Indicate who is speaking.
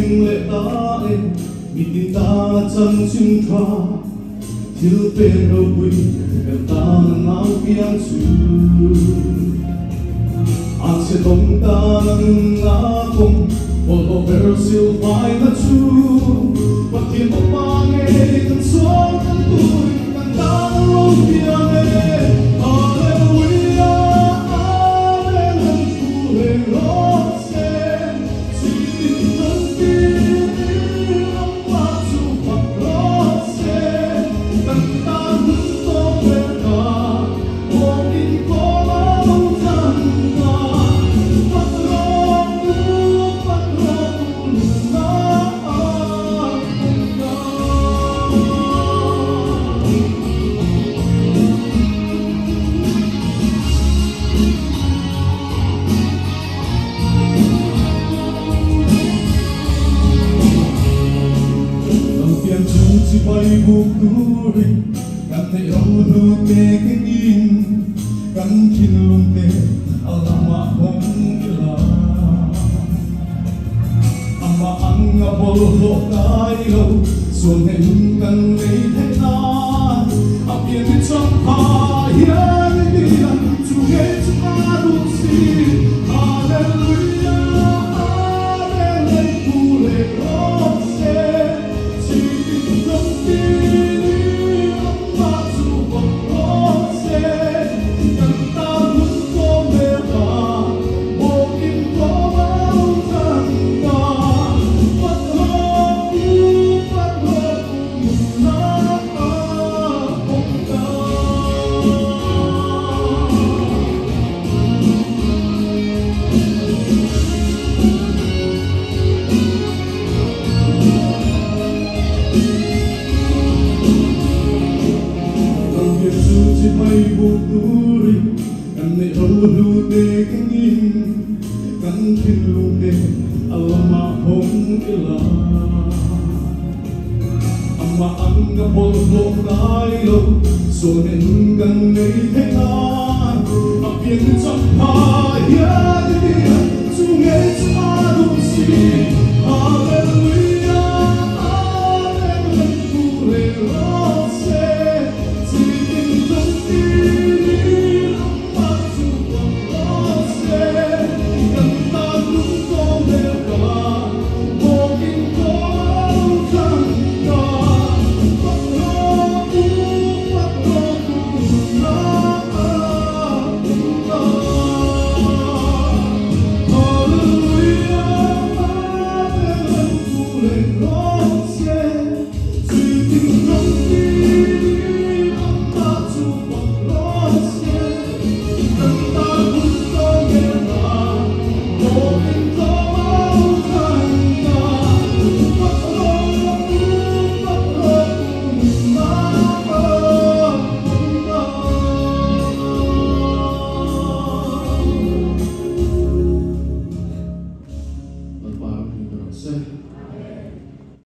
Speaker 1: mình lệ ta em vì tình ta chân chim thoa thiếu tên đâu quý em ta ngao biang chu anh sẽ đông ta ngã cùng một ô bờ siêu vai na chu và thiên một ba nghe từng xuống từng tuổi từng ta luôn biang em Hallelujah Hallelujah Rose chỉ tình thân tin ông ba chu hoặc rose từng ta hứng tô về ta một in có lâu dần ta bắt rong chỉ bay buộc đuôiกันในเราดูเตกันยินกันคิดลงเตเอาละมาหงกิลาอามาอังอาบอลโลกได้เราส่วนให้ลุงกันในเทนาอาเพียงที่จับพาเฮียในเดียนจูเกจมาดูสิฮาเลลูยาฮาเลลูยาโรเซชีวิตตรงนี้ไม่บุกดูริกันในเราดูเด็กยินกันคิดลุงเด็กอัลมาหงกิลาอามาอังกับบอลโลกได้โลส่วนเห็นกันในเทนาอาเพียงจับพายาดีจูเงจมาดูสิฮาเลลูยาฮาเลลูยาโรเซHallelujah, Hallelujah,